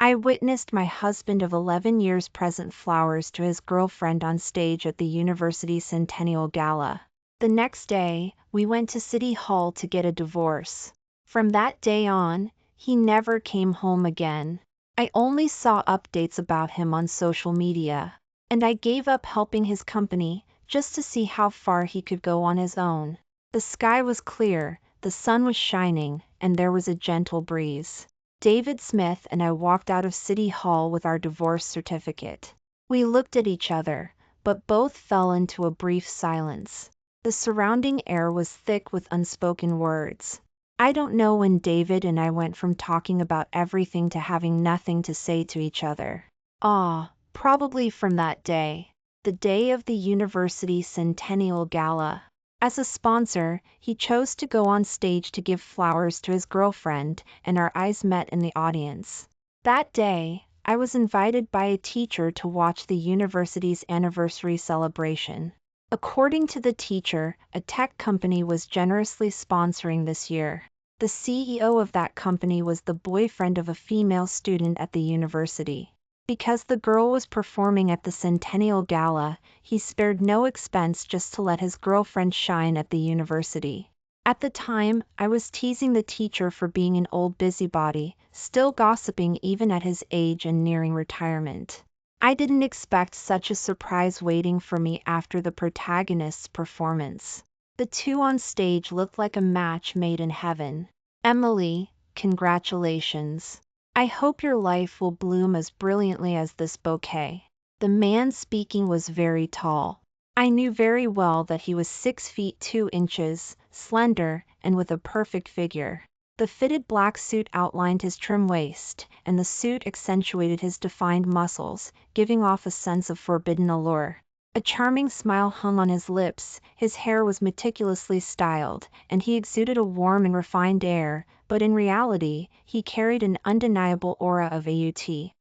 I witnessed my husband of 11 years present flowers to his girlfriend on stage at the university centennial gala. The next day, we went to City Hall to get a divorce. From that day on, he never came home again. I only saw updates about him on social media, and I gave up helping his company just to see how far he could go on his own. The sky was clear, the sun was shining, and there was a gentle breeze. David Smith and I walked out of City Hall with our divorce certificate. We looked at each other, but both fell into a brief silence. The surrounding air was thick with unspoken words. I don't know when David and I went from talking about everything to having nothing to say to each other. Probably from that day, the day of the University Centennial Gala. As a sponsor, he chose to go on stage to give flowers to his girlfriend, and our eyes met in the audience. That day, I was invited by a teacher to watch the university's anniversary celebration. According to the teacher, a tech company was generously sponsoring this year. The CEO of that company was the boyfriend of a female student at the university. Because the girl was performing at the Centennial Gala, he spared no expense just to let his girlfriend shine at the university. At the time, I was teasing the teacher for being an old busybody, still gossiping even at his age and nearing retirement. I didn't expect such a surprise waiting for me after the protagonist's performance. The two on stage looked like a match made in heaven. Emily, congratulations. I hope your life will bloom as brilliantly as this bouquet. The man speaking was very tall. I knew very well that he was 6 feet 2 inches, slender, and with a perfect figure. The fitted black suit outlined his trim waist, and the suit accentuated his defined muscles, giving off a sense of forbidden allure. A charming smile hung on his lips, his hair was meticulously styled, and he exuded a warm and refined air, but in reality, he carried an undeniable aura of authority.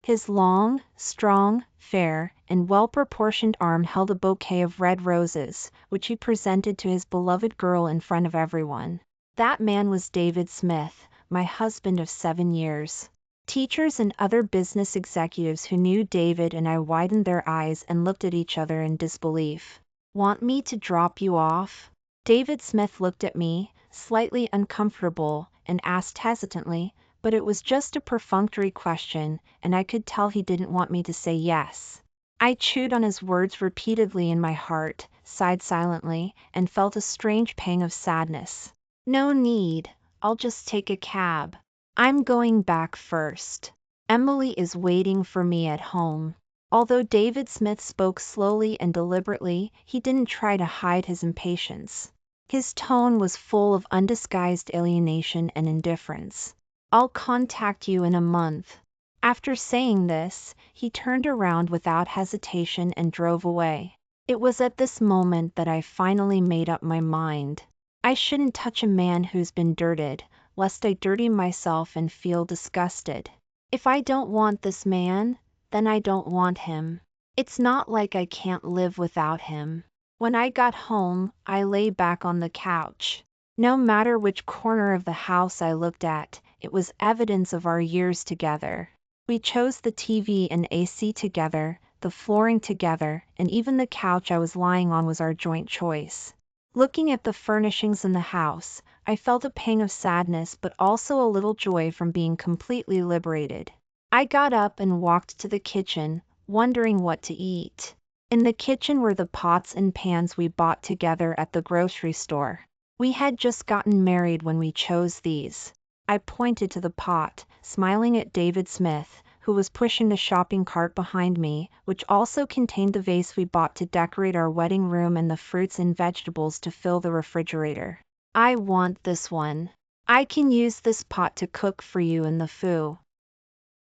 His long, strong, fair, and well-proportioned arm held a bouquet of red roses, which he presented to his beloved girl in front of everyone. That man was David Smith, my husband of 7 years. Teachers and other business executives who knew David and I widened their eyes and looked at each other in disbelief. "Want me to drop you off?" David Smith looked at me, slightly uncomfortable, and asked hesitantly, but it was just a perfunctory question, and I could tell he didn't want me to say yes. I chewed on his words repeatedly in my heart, sighed silently, and felt a strange pang of sadness. "No need, I'll just take a cab. I'm going back first. Emily is waiting for me at home." Although David Smith spoke slowly and deliberately, he didn't try to hide his impatience. His tone was full of undisguised alienation and indifference. "I'll contact you in a month." After saying this, he turned around without hesitation and drove away. It was at this moment that I finally made up my mind. I shouldn't touch a man who's been dirted, lest I dirty myself and feel disgusted. If I don't want this man, then I don't want him. It's not like I can't live without him. When I got home, I lay back on the couch. No matter which corner of the house I looked at, it was evidence of our years together. We chose the TV and AC together, the flooring together, and even the couch I was lying on was our joint choice. Looking at the furnishings in the house, I felt a pang of sadness but also a little joy from being completely liberated. I got up and walked to the kitchen, wondering what to eat. In the kitchen were the pots and pans we bought together at the grocery store. We had just gotten married when we chose these. I pointed to the pot, smiling at David Smith, who was pushing the shopping cart behind me, which also contained the vase we bought to decorate our wedding room and the fruits and vegetables to fill the refrigerator. "I want this one. I can use this pot to cook for you in the food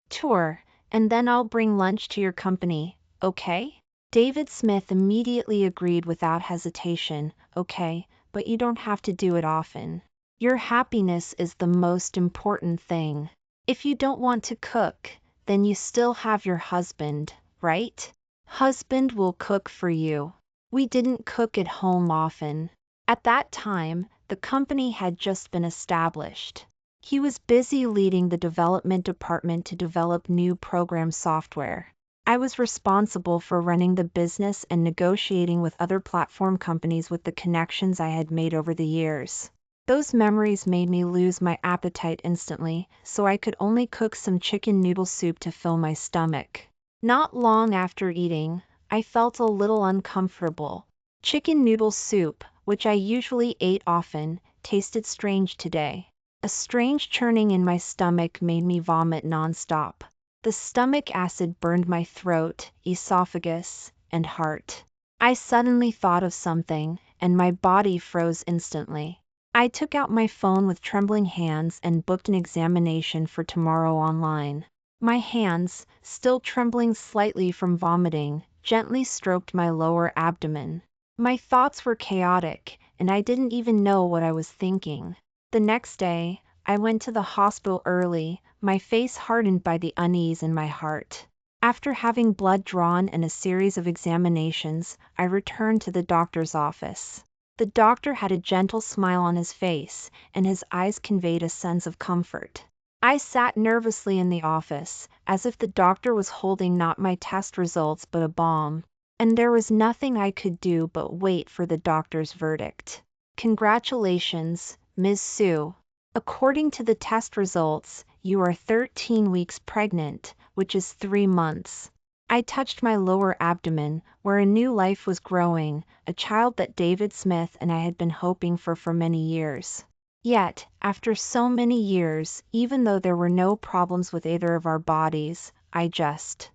tour, and then I'll bring lunch to your company, okay?" David Smith immediately agreed without hesitation. "Okay, but you don't have to do it often. Your happiness is the most important thing. If you don't want to cook, then you still have your husband, right? Husband will cook for you." We didn't cook at home often. At that time, the company had just been established. He was busy leading the development department to develop new program software. I was responsible for running the business and negotiating with other platform companies with the connections I had made over the years. Those memories made me lose my appetite instantly, so I could only cook some chicken noodle soup to fill my stomach. Not long after eating, I felt a little uncomfortable. Chicken noodle soup, which I usually ate often, tasted strange today. A strange churning in my stomach made me vomit nonstop. The stomach acid burned my throat, esophagus, and heart. I suddenly thought of something, and my body froze instantly. I took out my phone with trembling hands and booked an examination for tomorrow online. My hands, still trembling slightly from vomiting, gently stroked my lower abdomen. My thoughts were chaotic, and I didn't even know what I was thinking. The next day, I went to the hospital early, my face hardened by the unease in my heart. After having blood drawn and a series of examinations, I returned to the doctor's office. The doctor had a gentle smile on his face, and his eyes conveyed a sense of comfort. I sat nervously in the office, as if the doctor was holding not my test results but a bomb. And there was nothing I could do but wait for the doctor's verdict. Congratulations, Ms. Sue. According to the test results, you are 13 weeks pregnant, which is 3 months. I touched my lower abdomen, where a new life was growing, a child that David Smith and I had been hoping for many years. Yet, after so many years, even though there were no problems with either of our bodies, I just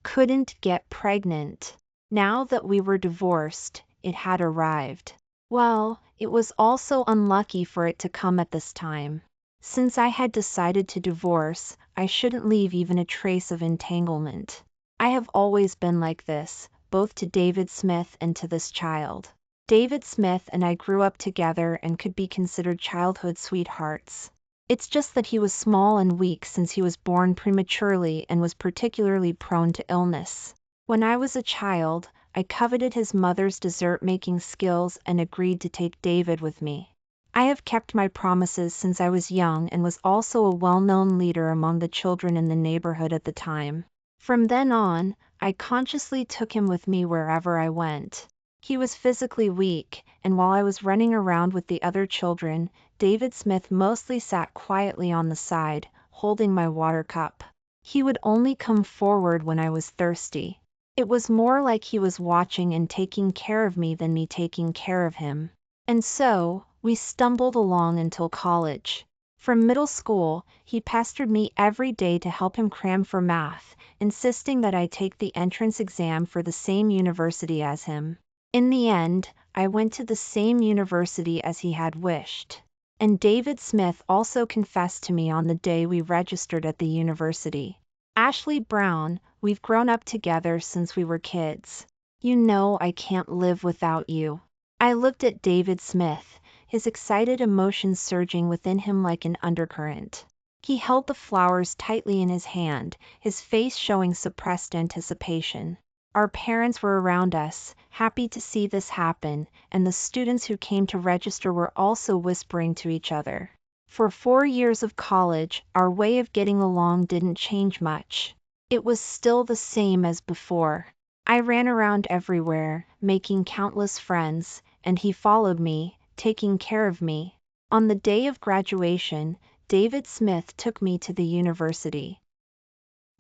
couldn't get pregnant. Now that we were divorced, it had arrived. Well, it was also unlucky for it to come at this time. Since I had decided to divorce, I shouldn't leave even a trace of entanglement. I have always been like this, both to David Smith and to this child. David Smith and I grew up together and could be considered childhood sweethearts. It's just that he was small and weak since he was born prematurely and was particularly prone to illness. When I was a child, I coveted his mother's dessert-making skills and agreed to take David with me. I have kept my promises since I was young and was also a well-known leader among the children in the neighborhood at the time. From then on, I consciously took him with me wherever I went. He was physically weak, and while I was running around with the other children, David Smith mostly sat quietly on the side, holding my water cup. He would only come forward when I was thirsty. It was more like he was watching and taking care of me than me taking care of him. And so, we stumbled along until college. From middle school, he pestered me every day to help him cram for math, insisting that I take the entrance exam for the same university as him. In the end, I went to the same university as he had wished. And David Smith also confessed to me on the day we registered at the university. Ashley Brown, we've grown up together since we were kids. You know I can't live without you. I looked at David Smith, his excited emotions surging within him like an undercurrent. He held the flowers tightly in his hand, his face showing suppressed anticipation. Our parents were around us, happy to see this happen, and the students who came to register were also whispering to each other. For 4 years of college, our way of getting along didn't change much. It was still the same as before. I ran around everywhere, making countless friends, and he followed me, taking care of me. On the day of graduation, David Smith took me to the university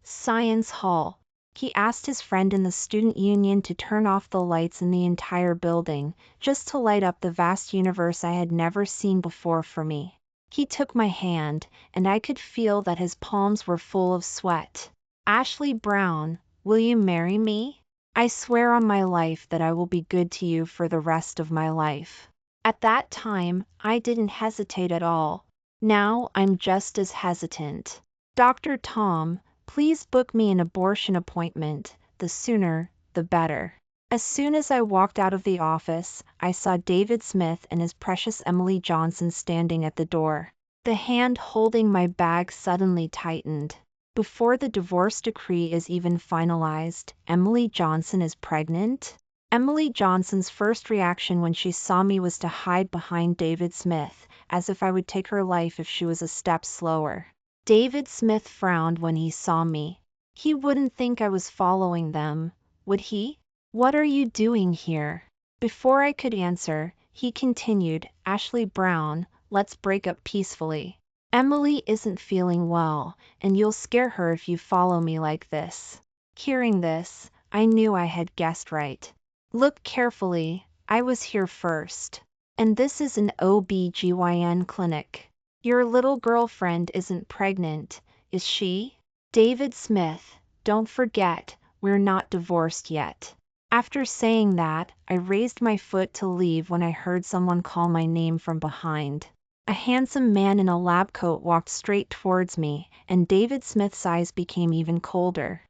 Science Hall. He asked his friend in the student union to turn off the lights in the entire building, just to light up the vast universe I had never seen before for me. He took my hand, and I could feel that his palms were full of sweat. Ashley Brown, will you marry me? I swear on my life that I will be good to you for the rest of my life. At that time, I didn't hesitate at all. Now I'm just as hesitant. Dr. Tom, please book me an abortion appointment, the sooner, the better. As soon as I walked out of the office, I saw David Smith and his precious Emily Johnson standing at the door. The hand holding my bag suddenly tightened. Before the divorce decree is even finalized, Emily Johnson is pregnant? Emily Johnson's first reaction when she saw me was to hide behind David Smith, as if I would take her life if she was a step slower. David Smith frowned when he saw me. He wouldn't think I was following them, would he? What are you doing here? Before I could answer, he continued, Ashley Brown, let's break up peacefully. Emily isn't feeling well, and you'll scare her if you follow me like this. Hearing this, I knew I had guessed right. Look carefully, I was here first. And this is an OB/GYN clinic. Your little girlfriend isn't pregnant, is she? David Smith, don't forget, we're not divorced yet. After saying that, I raised my foot to leave when I heard someone call my name from behind. A handsome man in a lab coat walked straight towards me, and David Smith's eyes became even colder.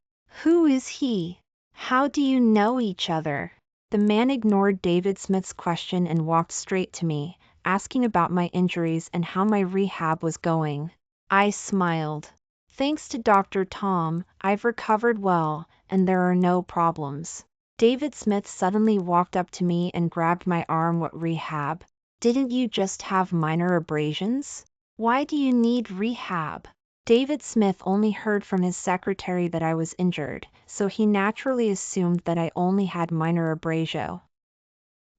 Who is he? How do you know each other? The man ignored David Smith's question and walked straight to me, asking about my injuries and how my rehab was going. I smiled. Thanks to Dr. Tom, I've recovered well, and there are no problems. David Smith suddenly walked up to me and grabbed my arm. What rehab? Didn't you just have minor abrasions? Why do you need rehab? David Smith only heard from his secretary that I was injured, so he naturally assumed that I only had minor abrasion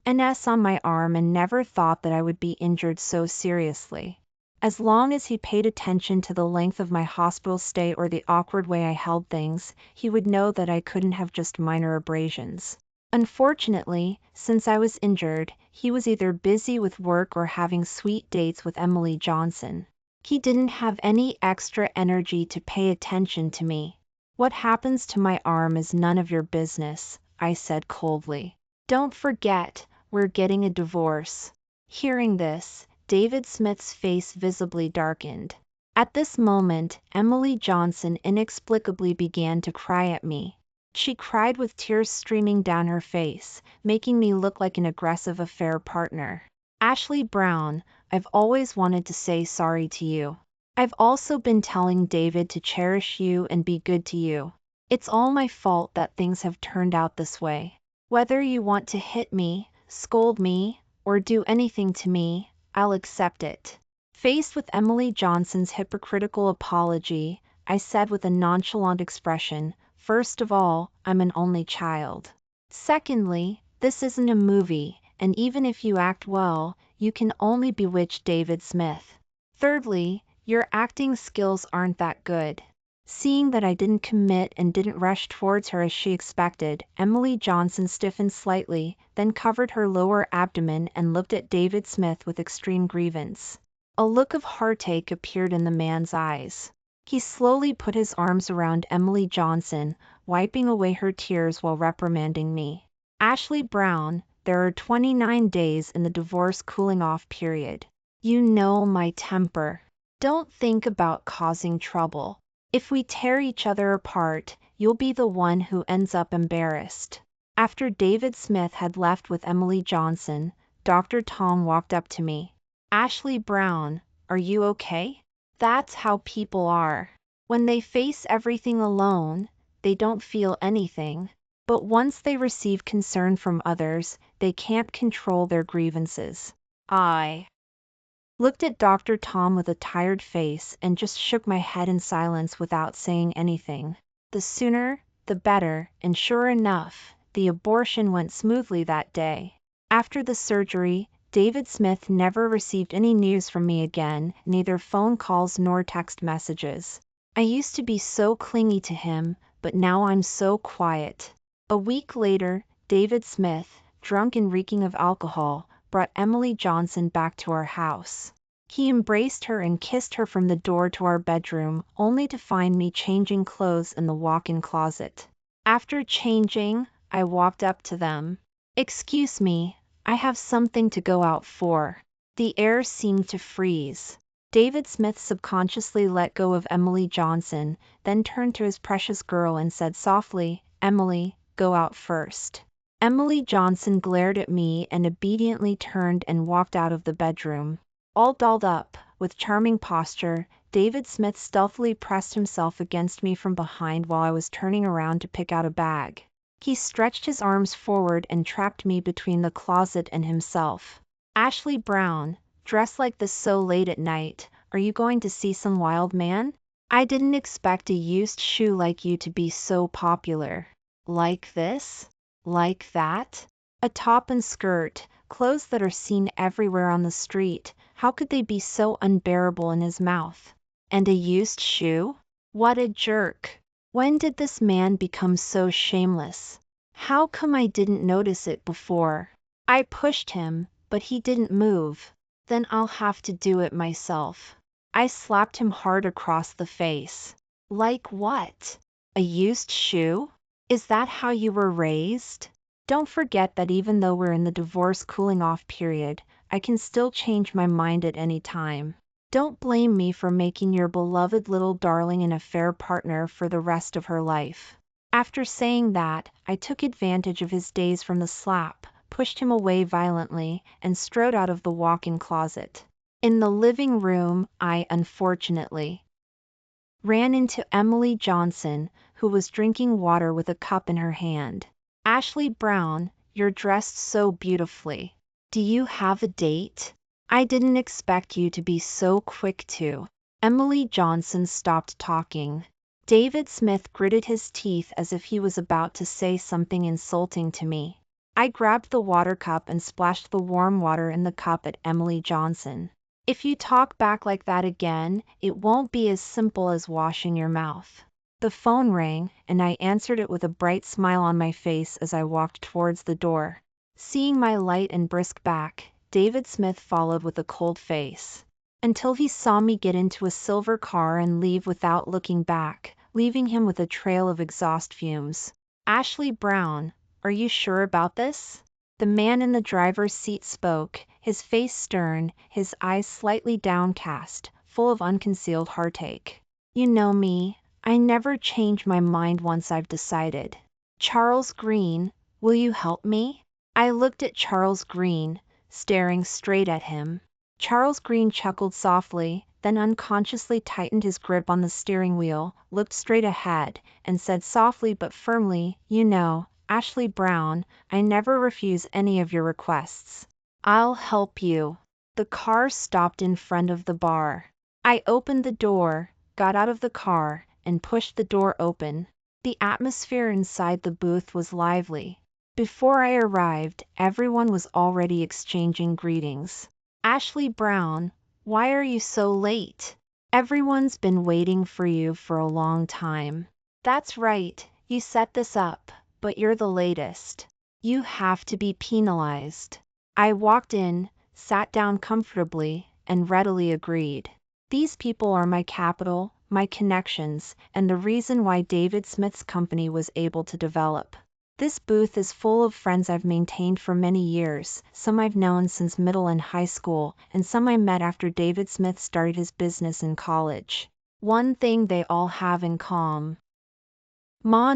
on my arm and never thought that I would be injured so seriously. As long as he paid attention to the length of my hospital stay or the awkward way I held things, he would know that I couldn't have just minor abrasions. Unfortunately, since I was injured, he was either busy with work or having sweet dates with Emily Johnson. He didn't have any extra energy to pay attention to me. What happens to my arm is none of your business, I said coldly. Don't forget, we're getting a divorce. Hearing this, David Smith's face visibly darkened. At this moment, Emily Johnson inexplicably began to cry at me. She cried with tears streaming down her face, making me look like an aggressive affair partner. Ashley Brown, I've always wanted to say sorry to you. I've also been telling David to cherish you and be good to you. It's all my fault that things have turned out this way. Whether you want to hit me, scold me, or do anything to me, I'll accept it. Faced with Emily Johnson's hypocritical apology, I said with a nonchalant expression, first of all, I'm an only child. Secondly, this isn't a movie, and even if you act well, you can only bewitch David Smith. Thirdly, your acting skills aren't that good. Seeing that I didn't commit and didn't rush towards her as she expected, Emily Johnson stiffened slightly, then covered her lower abdomen and looked at David Smith with extreme grievance. A look of heartache appeared in the man's eyes. He slowly put his arms around Emily Johnson, wiping away her tears while reprimanding me. Ashley Brown, there are 29 days in the divorce cooling-off period. You know my temper. Don't think about causing trouble. If we tear each other apart, you'll be the one who ends up embarrassed. After David Smith had left with Emily Johnson, Dr. Tom walked up to me. Ashley Brown, are you okay? That's how people are. When they face everything alone, they don't feel anything. But once they receive concern from others, they can't control their grievances. I looked at Dr. Tom with a tired face and just shook my head in silence without saying anything. The sooner, the better, and sure enough, the abortion went smoothly that day. After the surgery, David Smith never received any news from me again, neither phone calls nor text messages. I used to be so clingy to him, but now I'm so quiet. A week later, David Smith, drunk and reeking of alcohol, brought Emily Johnson back to our house. He embraced her and kissed her from the door to our bedroom, only to find me changing clothes in the walk-in closet. After changing, I walked up to them. Excuse me, I have something to go out for. The air seemed to freeze. David Smith subconsciously let go of Emily Johnson, then turned to his precious girl and said softly, Emily, go out first. Emily Johnson glared at me and obediently turned and walked out of the bedroom. All dolled up, with charming posture, David Smith stealthily pressed himself against me from behind while I was turning around to pick out a bag. He stretched his arms forward and trapped me between the closet and himself. Ashley Brown, dressed like this so late at night, are you going to see some wild man? I didn't expect a used shoe like you to be so popular. Like this? Like that? A top and skirt, clothes that are seen everywhere on the street, how could they be so unbearable in his mouth? And a used shoe? What a jerk. When did this man become so shameless? How come I didn't notice it before? I pushed him, but he didn't move. Then I'll have to do it myself. I slapped him hard across the face. Like what? A used shoe? Is that how you were raised? Don't forget that even though we're in the divorce cooling off period, I can still change my mind at any time. Don't blame me for making your beloved little darling an affair partner for the rest of her life. After saying that, I took advantage of his daze from the slap, pushed him away violently, and strode out of the walk-in closet. In the living room, I unfortunately ran into Emily Johnson, who was drinking water with a cup in her hand. Ashley Brown, you're dressed so beautifully. Do you have a date? I didn't expect you to be so quick to. Emily Johnson stopped talking. David Smith gritted his teeth as if he was about to say something insulting to me. I grabbed the water cup and splashed the warm water in the cup at Emily Johnson. If you talk back like that again, it won't be as simple as washing your mouth. The phone rang, and I answered it with a bright smile on my face as I walked towards the door. Seeing my light and brisk back, David Smith followed with a cold face. Until he saw me get into a silver car and leave without looking back, leaving him with a trail of exhaust fumes. Ashley Brown, are you sure about this? The man in the driver's seat spoke, his face stern, his eyes slightly downcast, full of unconcealed heartache. You know me, I never change my mind once I've decided. Charles Green, will you help me? I looked at Charles Green, staring straight at him. Charles Green chuckled softly, then unconsciously tightened his grip on the steering wheel, looked straight ahead, and said softly but firmly, you know, Ashley Brown, I never refuse any of your requests. I'll help you. The car stopped in front of the bar. I opened the door, got out of the car, and pushed the door open. The atmosphere inside the booth was lively. Before I arrived, everyone was already exchanging greetings. Ashley Brown, why are you so late? Everyone's been waiting for you for a long time. That's right, you set this up, but you're the latest. You have to be penalized. I walked in, sat down comfortably, and readily agreed. These people are my capital, my connections, and the reason why David Smith's company was able to develop. This booth is full of friends I've maintained for many years, some I've known since middle and high school, and some I met after David Smith started his business in college. One thing they all have in common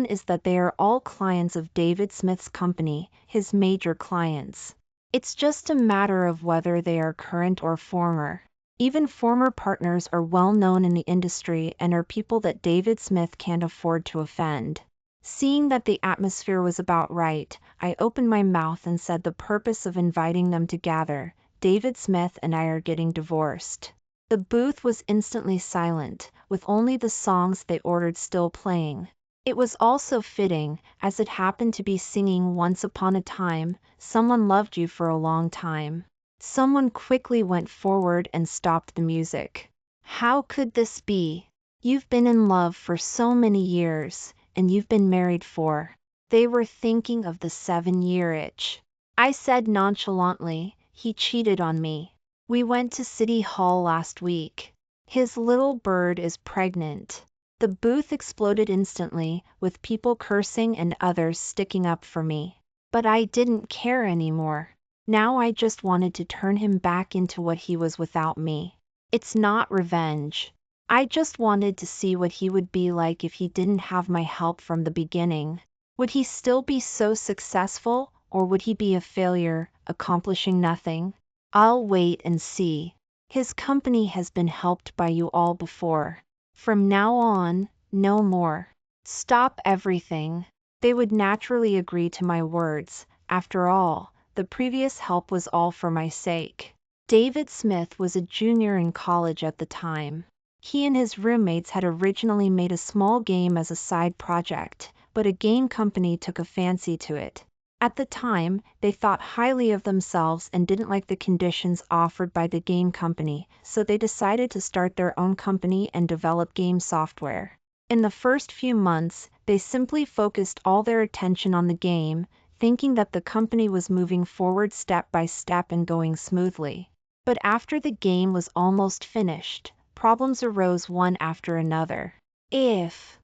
is that they are all clients of David Smith's company, his major clients. It's just a matter of whether they are current or former. Even former partners are well known in the industry and are people that David Smith can't afford to offend. Seeing that the atmosphere was about right, I opened my mouth and said the purpose of inviting them to gather, David Smith and I are getting divorced. The booth was instantly silent, with only the songs they ordered still playing. It was also fitting, as it happened to be singing Once Upon a Time, Someone Loved You for a Long Time. Someone quickly went forward and stopped the music. How could this be? You've been in love for so many years, and you've been married for. They were thinking of the 7-year itch. I said nonchalantly, he cheated on me. We went to City Hall last week. His little bird is pregnant. The booth exploded instantly, with people cursing and others sticking up for me. But I didn't care anymore. Now I just wanted to turn him back into what he was without me. It's not revenge. I just wanted to see what he would be like if he didn't have my help from the beginning. Would he still be so successful, or would he be a failure, accomplishing nothing? I'll wait and see. His company has been helped by you all before. From now on, no more. Stop everything. They would naturally agree to my words. After all, the previous help was all for my sake. David Smith was a junior in college at the time. He and his roommates had originally made a small game as a side project, but a game company took a fancy to it. At the time, they thought highly of themselves and didn't like the conditions offered by the game company, so they decided to start their own company and develop game software. In the first few months, they simply focused all their attention on the game, thinking that the company was moving forward step by step and going smoothly. But after the game was almost finished, problems arose one after another. If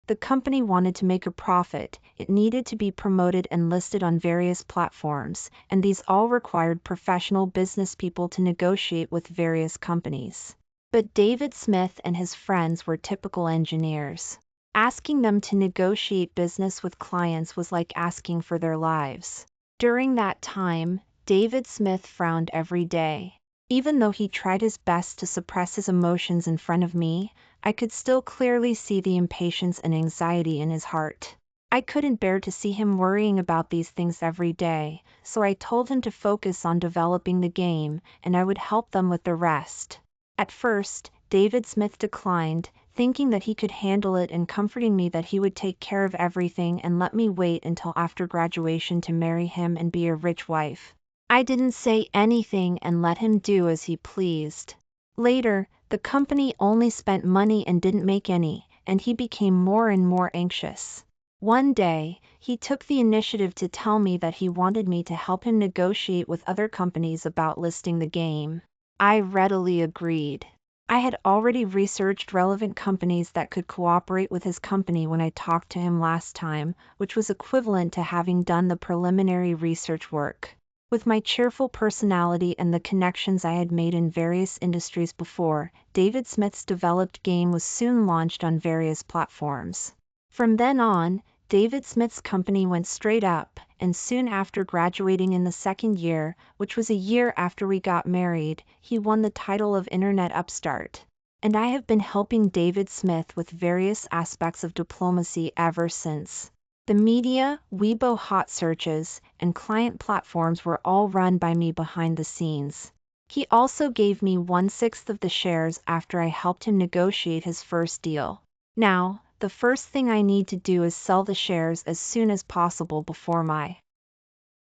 the company wanted to make a profit, it needed to be promoted and listed on various platforms, and these all required professional business people to negotiate with various companies. But David Smith and his friends were typical engineers. Asking them to negotiate business with clients was like asking for their lives. During that time, David Smith frowned every day. Even though he tried his best to suppress his emotions in front of me, I could still clearly see the impatience and anxiety in his heart. I couldn't bear to see him worrying about these things every day, so I told him to focus on developing the game, and I would help them with the rest. At first, David Smith declined, thinking that he could handle it and comforting me that he would take care of everything and let me wait until after graduation to marry him and be a rich wife. I didn't say anything and let him do as he pleased. Later, the company only spent money and didn't make any, and he became more and more anxious. One day, he took the initiative to tell me that he wanted me to help him negotiate with other companies about listing the game. I readily agreed. I had already researched relevant companies that could cooperate with his company when I talked to him last time, which was equivalent to having done the preliminary research work. With my cheerful personality and the connections I had made in various industries before, David Smith's developed game was soon launched on various platforms. From then on, David Smith's company went straight up, and soon after graduating in the second year, which was a year after we got married, he won the title of Internet Upstart. And I have been helping David Smith with various aspects of diplomacy ever since. The media, Weibo hot searches, and client platforms were all run by me behind the scenes. He also gave me 1/6 of the shares after I helped him negotiate his first deal. Now, the first thing I need to do is sell the shares as soon as possible before my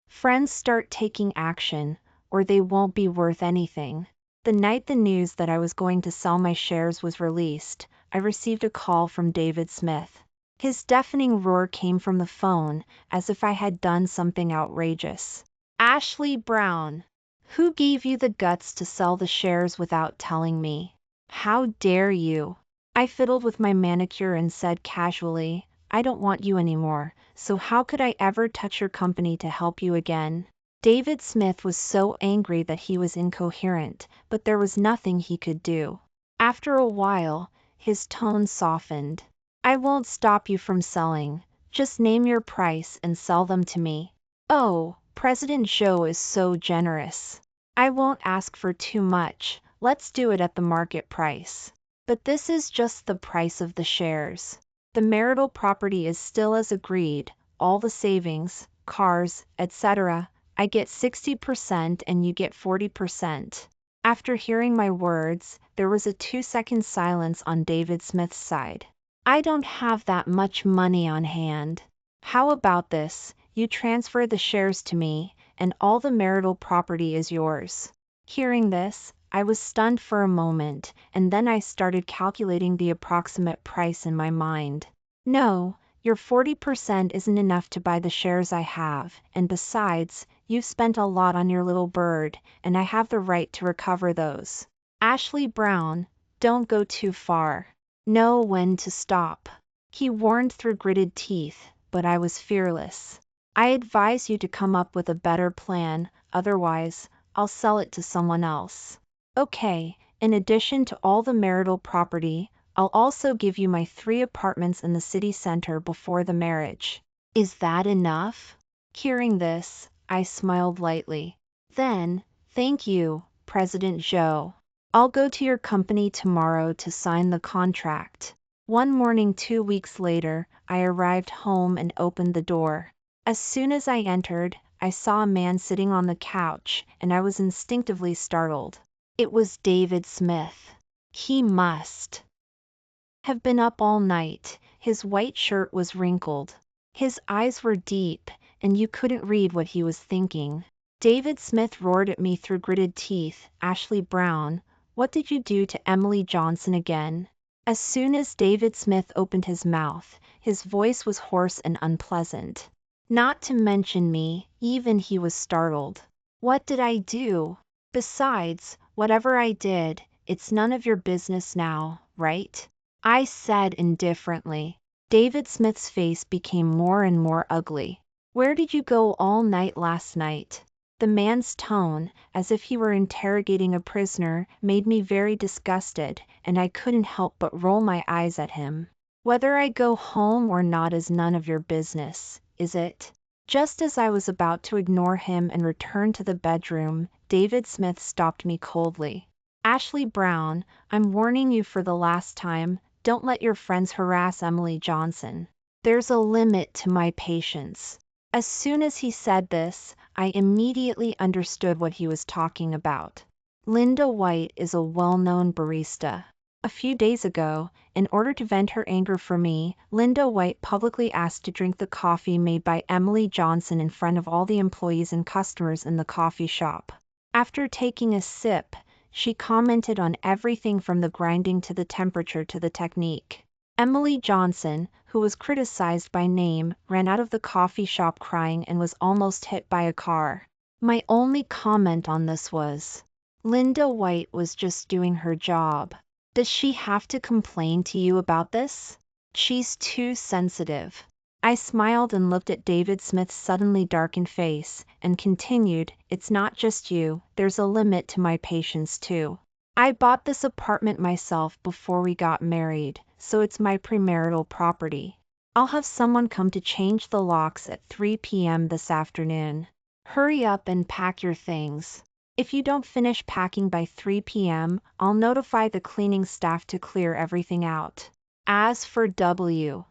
friends start taking action, or they won't be worth anything. The night the news that I was going to sell my shares was released, I received a call from David Smith. His deafening roar came from the phone, as if I had done something outrageous. "Ashley Brown, who gave you the guts to sell the shares without telling me? How dare you?" I fiddled with my manicure and said casually, "I don't want you anymore, so how could I ever touch your company to help you again?" David Smith was so angry that he was incoherent, but there was nothing he could do. After a while, his tone softened. "I won't stop you from selling. Just name your price and sell them to me." "Oh, President Joe is so generous. I won't ask for too much. Let's do it at the market price. But this is just the price of the shares. The marital property is still as agreed, all the savings, cars, etc. I get 60% and you get 40%. After hearing my words, there was a 2-second silence on David Smith's side. "I don't have that much money on hand. How about this? You transfer the shares to me, and all the marital property is yours." Hearing this, I was stunned for a moment, and then I started calculating the approximate price in my mind. "No, your 40% isn't enough to buy the shares I have, and besides, you've spent a lot on your little bird, and I have the right to recover those. Ashley Brown, don't go too far. Know when to stop." He warned through gritted teeth, but I was fearless. "I advise you to come up with a better plan, otherwise, I'll sell it to someone else. Okay, in addition to all the marital property, I'll also give you my 3 apartments in the city center before the marriage. Is that enough?" Hearing this, I smiled lightly. "Then, thank you, President Joe. I'll go to your company tomorrow to sign the contract." One morning 2 weeks later, I arrived home and opened the door. As soon as I entered, I saw a man sitting on the couch, and I was instinctively startled. It was David Smith. He must have been up all night. His white shirt was wrinkled. His eyes were deep, and you couldn't read what he was thinking. David Smith roared at me through gritted teeth, "Ashley Brown, what did you do to Emily Johnson again?" As soon as David Smith opened his mouth, his voice was hoarse and unpleasant. Not to mention me, even he was startled. What did I do? Besides, whatever I did, it's none of your business now, right? I said indifferently. David Smith's face became more and more ugly. Where did you go all night last night? The man's tone, as if he were interrogating a prisoner, made me very disgusted, and I couldn't help but roll my eyes at him. Whether I go home or not is none of your business, is it? Just as I was about to ignore him and return to the bedroom, David Smith stopped me coldly. "Ashley Brown, I'm warning you for the last time, don't let your friends harass Emily Johnson. There's a limit to my patience." As soon as he said this, I immediately understood what he was talking about. Linda White is a well-known barista. A few days ago, in order to vent her anger for me, Linda White publicly asked to drink the coffee made by Emily Johnson in front of all the employees and customers in the coffee shop. After taking a sip, she commented on everything from the grinding to the temperature to the technique. Emily Johnson, who was criticized by name, ran out of the coffee shop crying and was almost hit by a car. My only comment on this was, Linda White was just doing her job. Does she have to complain to you about this? She's too sensitive. I smiled and looked at David Smith's suddenly darkened face, and continued, "It's not just you, there's a limit to my patience too. I bought this apartment myself before we got married, so it's my premarital property. I'll have someone come to change the locks at 3 p.m. this afternoon. Hurry up and pack your things. If you don't finish packing by 3 p.m., I'll notify the cleaning staff to clear everything out. As for W.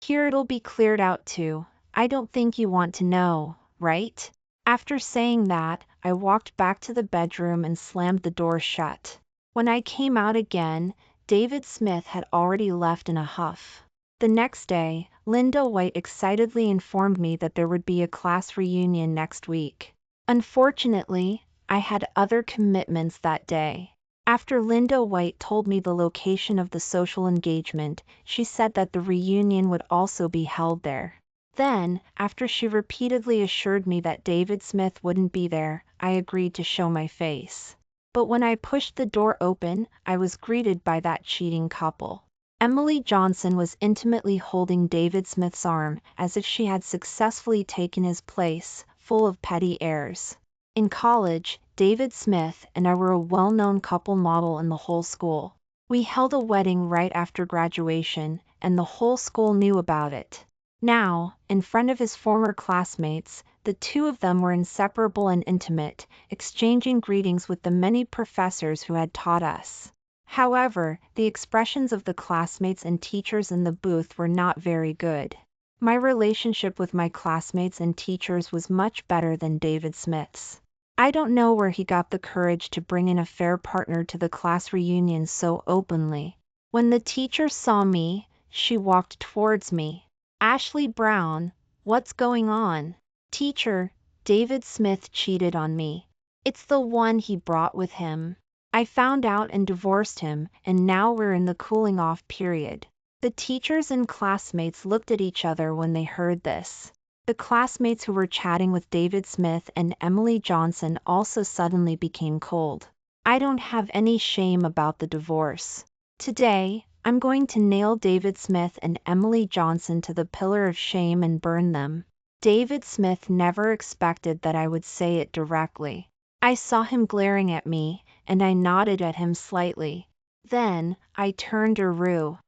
Here it'll be cleared out too. I don't think you want to know, right?" After saying that, I walked back to the bedroom and slammed the door shut. When I came out again, David Smith had already left in a huff. The next day, Linda White excitedly informed me that there would be a class reunion next week. Unfortunately, I had other commitments that day. After Linda White told me the location of the social engagement, she said that the reunion would also be held there. Then, after she repeatedly assured me that David Smith wouldn't be there, I agreed to show my face. But when I pushed the door open, I was greeted by that cheating couple. Emily Johnson was intimately holding David Smith's arm, as if she had successfully taken his place, full of petty airs. In college, David Smith and I were a well-known couple model in the whole school. We held a wedding right after graduation, and the whole school knew about it. Now, in front of his former classmates, the two of them were inseparable and intimate, exchanging greetings with the many professors who had taught us. However, the expressions of the classmates and teachers in the booth were not very good. My relationship with my classmates and teachers was much better than David Smith's. I don't know where he got the courage to bring in a fair partner to the class reunion so openly. When the teacher saw me, she walked towards me. "Ashley Brown, what's going on?" "Teacher, David Smith cheated on me. It's the one he brought with him. I found out and divorced him, and now we're in the cooling off period." The teachers and classmates looked at each other when they heard this. The classmates who were chatting with David Smith and Emily Johnson also suddenly became cold. I don't have any shame about the divorce. Today, I'm going to nail David Smith and Emily Johnson to the pillar of shame and burn them. David Smith never expected that I would say it directly. I saw him glaring at me, and I nodded at him slightly. Then, I turned around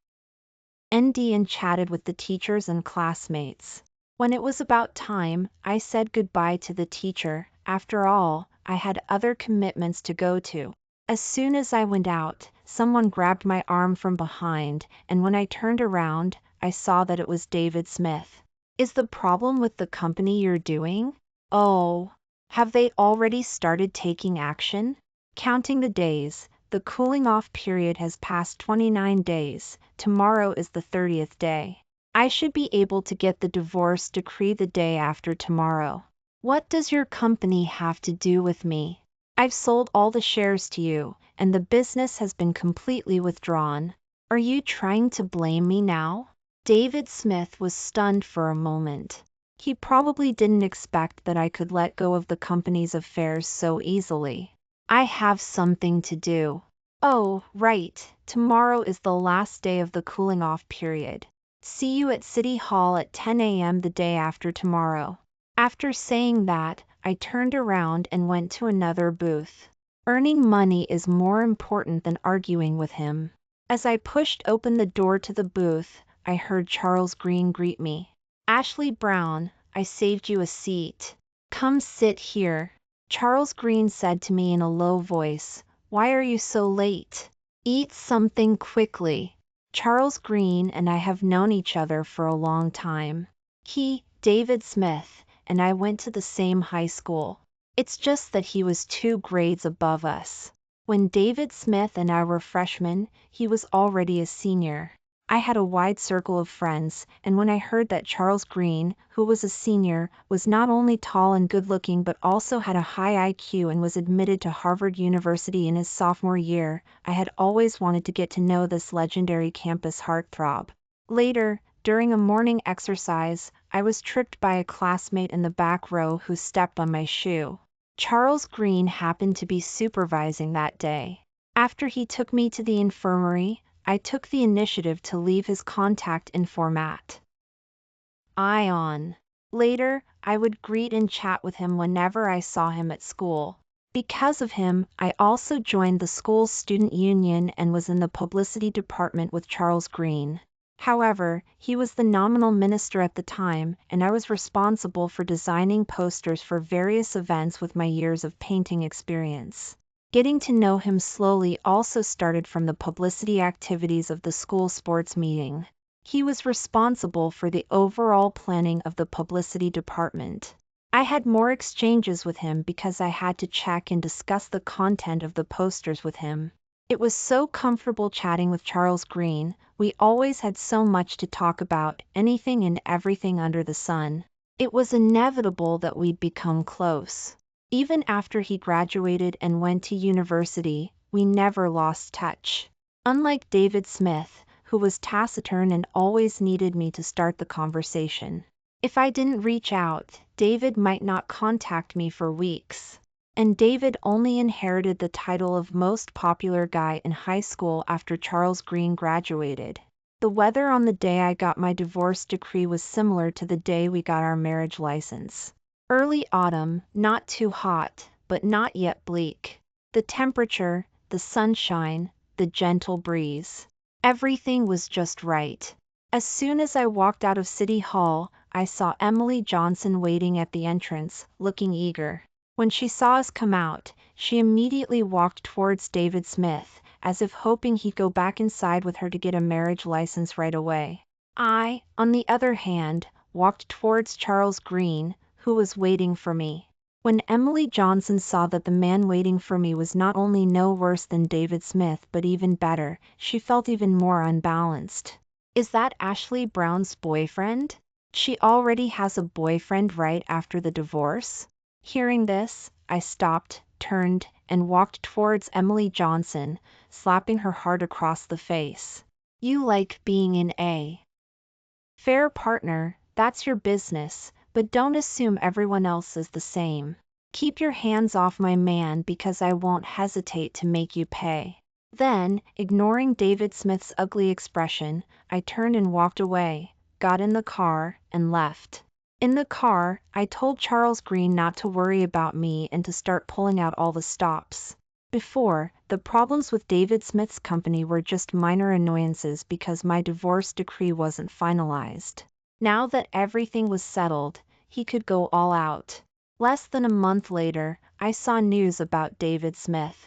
and chatted with the teachers and classmates. When it was about time, I said goodbye to the teacher. After all, I had other commitments to go to. As soon as I went out, someone grabbed my arm from behind, and when I turned around, I saw that it was David Smith. Is the problem with the company you're doing? Oh, have they already started taking action? Counting the days, the cooling off period has passed 29 days, tomorrow is the 30th day. I should be able to get the divorce decree the day after tomorrow. What does your company have to do with me? I've sold all the shares to you, and the business has been completely withdrawn. Are you trying to blame me now? David Smith was stunned for a moment. He probably didn't expect that I could let go of the company's affairs so easily. I have something to do. Oh, right, tomorrow is the last day of the cooling off period. See you at City Hall at 10 a.m. the day after tomorrow. After saying that, I turned around and went to another booth. Earning money is more important than arguing with him. As I pushed open the door to the booth, I heard Charles Green greet me. Ashley Brown, I saved you a seat. Come sit here. Charles Green said to me in a low voice, "Why are you so late? Eat something quickly." Charles Green and I have known each other for a long time. He, David Smith, and I went to the same high school. It's just that he was 2 grades above us. When David Smith and I were freshmen, he was already a senior. I had a wide circle of friends, and when I heard that Charles Green, who was a senior, was not only tall and good-looking but also had a high IQ and was admitted to Harvard University in his sophomore year, I had always wanted to get to know this legendary campus heartthrob. Later, during a morning exercise, I was tripped by a classmate in the back row who stepped on my shoe. Charles Green happened to be supervising that day. After he took me to the infirmary, I took the initiative to leave his contact info at Ion. Later, I would greet and chat with him whenever I saw him at school. Because of him, I also joined the school's student union and was in the publicity department with Charles Green. However, he was the nominal minister at the time, and I was responsible for designing posters for various events with my years of painting experience. Getting to know him slowly also started from the publicity activities of the school sports meeting. He was responsible for the overall planning of the publicity department. I had more exchanges with him because I had to check and discuss the content of the posters with him. It was so comfortable chatting with Charles Green. We always had so much to talk about, anything and everything under the sun. It was inevitable that we'd become close. Even after he graduated and went to university, we never lost touch. Unlike David Smith, who was taciturn and always needed me to start the conversation. If I didn't reach out, David might not contact me for weeks. And David only inherited the title of most popular guy in high school after Charles Green graduated. The weather on the day I got my divorce decree was similar to the day we got our marriage license. Early autumn, not too hot, but not yet bleak. The temperature, the sunshine, the gentle breeze. Everything was just right. As soon as I walked out of City Hall, I saw Emily Johnson waiting at the entrance, looking eager. When she saw us come out, she immediately walked towards David Smith, as if hoping he'd go back inside with her to get a marriage license right away. I, on the other hand, walked towards Charles Green, who was waiting for me. When Emily Johnson saw that the man waiting for me was not only no worse than David Smith but even better, she felt even more unbalanced. Is that Ashley Brown's boyfriend? She already has a boyfriend right after the divorce? Hearing this, I stopped, turned, and walked towards Emily Johnson, slapping her hard across the face. You like being in a fair partner, that's your business, but don't assume everyone else is the same. Keep your hands off my man because I won't hesitate to make you pay. Then, ignoring David Smith's ugly expression, I turned and walked away, got in the car, and left. In the car, I told Charles Green not to worry about me and to start pulling out all the stops. Before, the problems with David Smith's company were just minor annoyances because my divorce decree wasn't finalized. Now that everything was settled, he could go all out. Less than a month later, I saw news about David Smith.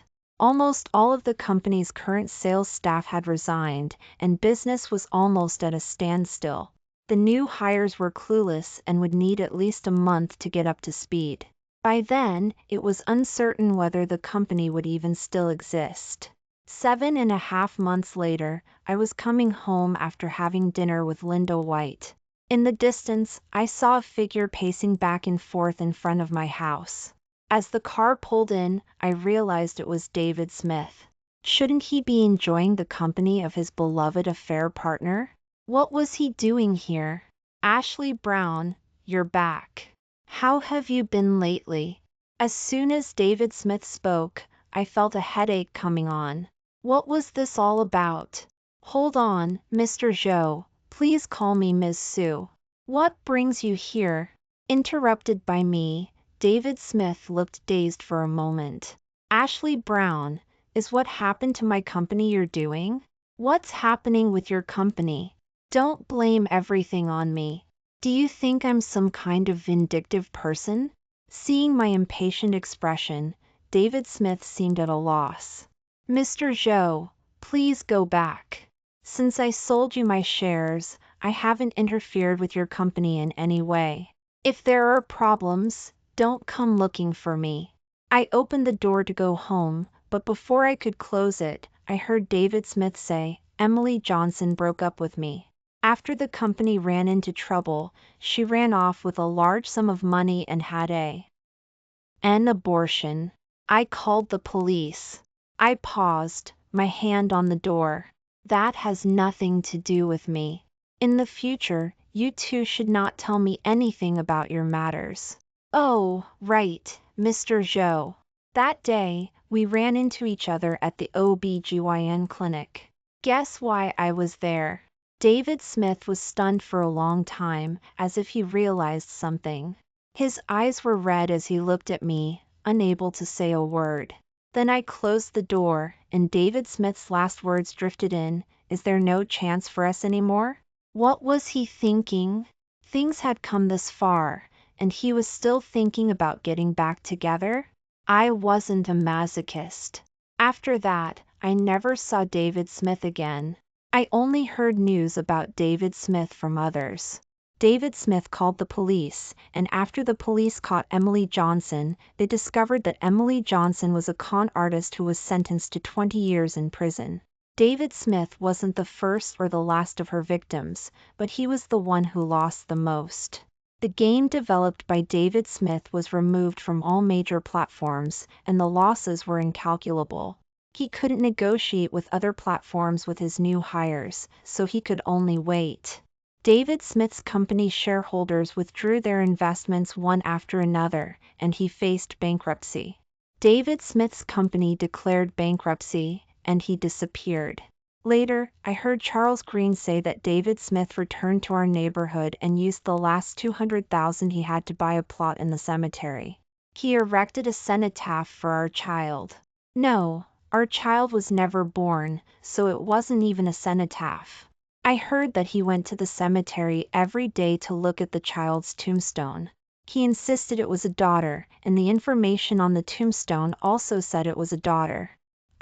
Almost all of the company's current sales staff had resigned, and business was almost at a standstill. The new hires were clueless and would need at least a month to get up to speed. By then, it was uncertain whether the company would even still exist. 7.5 months later, I was coming home after having dinner with Linda White. In the distance, I saw a figure pacing back and forth in front of my house. As the car pulled in, I realized it was David Smith. Shouldn't he be enjoying the company of his beloved affair partner? What was he doing here? Ashley Brown, you're back. How have you been lately? As soon as David Smith spoke, I felt a headache coming on. What was this all about? Hold on, Mr. Joe. Please call me Ms. Sue. What brings you here? Interrupted by me, David Smith looked dazed for a moment. Ashley Brown, is what happened to my company you're doing? What's happening with your company? Don't blame everything on me. Do you think I'm some kind of vindictive person? Seeing my impatient expression, David Smith seemed at a loss. Mr. Joe, please go back. Since I sold you my shares, I haven't interfered with your company in any way. If there are problems, don't come looking for me. I opened the door to go home, but before I could close it, I heard David Smith say, Emily Johnson broke up with me. After the company ran into trouble, she ran off with a large sum of money and had an abortion. I called the police. I paused, my hand on the door. That has nothing to do with me. In the future, you two should not tell me anything about your matters. Oh, right, Mr. Joe. That day, we ran into each other at the OB/GYN clinic. Guess why I was there? David Smith was stunned for a long time, as if he realized something. His eyes were red as he looked at me, unable to say a word. Then I closed the door, and David Smith's last words drifted in, is there no chance for us anymore? What was he thinking? Things had come this far, and he was still thinking about getting back together? I wasn't a masochist. After that, I never saw David Smith again. I only heard news about David Smith from others. David Smith called the police, and after the police caught Emily Johnson, they discovered that Emily Johnson was a con artist who was sentenced to 20 years in prison. David Smith wasn't the first or the last of her victims, but he was the one who lost the most. The game developed by David Smith was removed from all major platforms, and the losses were incalculable. He couldn't negotiate with other platforms with his new hires, so he could only wait. David Smith's company shareholders withdrew their investments one after another, and he faced bankruptcy. David Smith's company declared bankruptcy, and he disappeared. Later, I heard Charles Green say that David Smith returned to our neighborhood and used the last $200,000 he had to buy a plot in the cemetery. He erected a cenotaph for our child. No, our child was never born, so it wasn't even a cenotaph. I heard that he went to the cemetery every day to look at the child's tombstone. He insisted it was a daughter, and the information on the tombstone also said it was a daughter.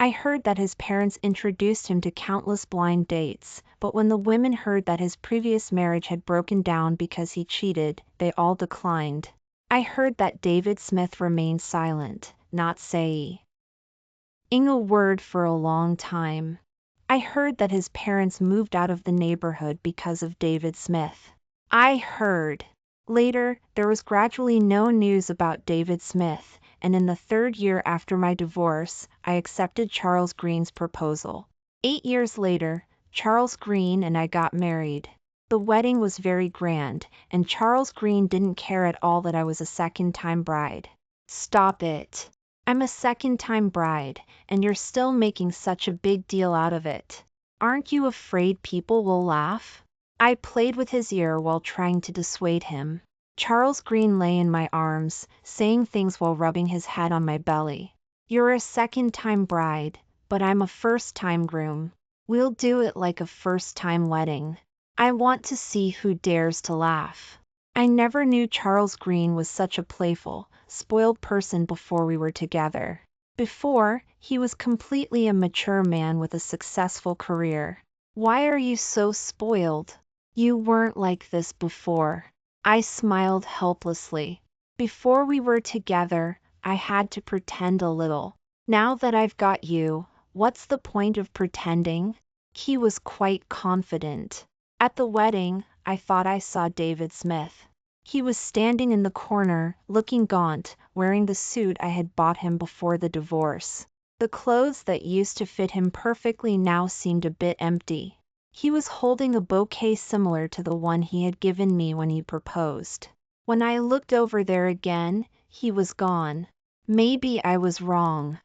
I heard that his parents introduced him to countless blind dates, but when the women heard that his previous marriage had broken down because he cheated, they all declined. I heard that David Smith remained silent, not saying a word for a long time. I heard that his parents moved out of the neighborhood because of David Smith. I heard. Later, there was gradually no news about David Smith, and in the 3rd year after my divorce, I accepted Charles Green's proposal. 8 years later, Charles Green and I got married. The wedding was very grand, and Charles Green didn't care at all that I was a second-time bride. Stop it. I'm a second-time bride, and you're still making such a big deal out of it. Aren't you afraid people will laugh? I played with his ear while trying to dissuade him. Charles Green lay in my arms, saying things while rubbing his head on my belly. You're a second-time bride, but I'm a first-time groom. We'll do it like a first-time wedding. I want to see who dares to laugh. I never knew Charles Green was such a playful, spoiled person before we were together. Before, he was completely a mature man with a successful career. Why are you so spoiled? You weren't like this before. I smiled helplessly. Before we were together, I had to pretend a little. Now that I've got you, what's the point of pretending? He was quite confident. At the wedding, I thought I saw David Smith. He was standing in the corner, looking gaunt, wearing the suit I had bought him before the divorce. The clothes that used to fit him perfectly now seemed a bit empty. He was holding a bouquet similar to the one he had given me when he proposed. When I looked over there again, he was gone. Maybe I was wrong.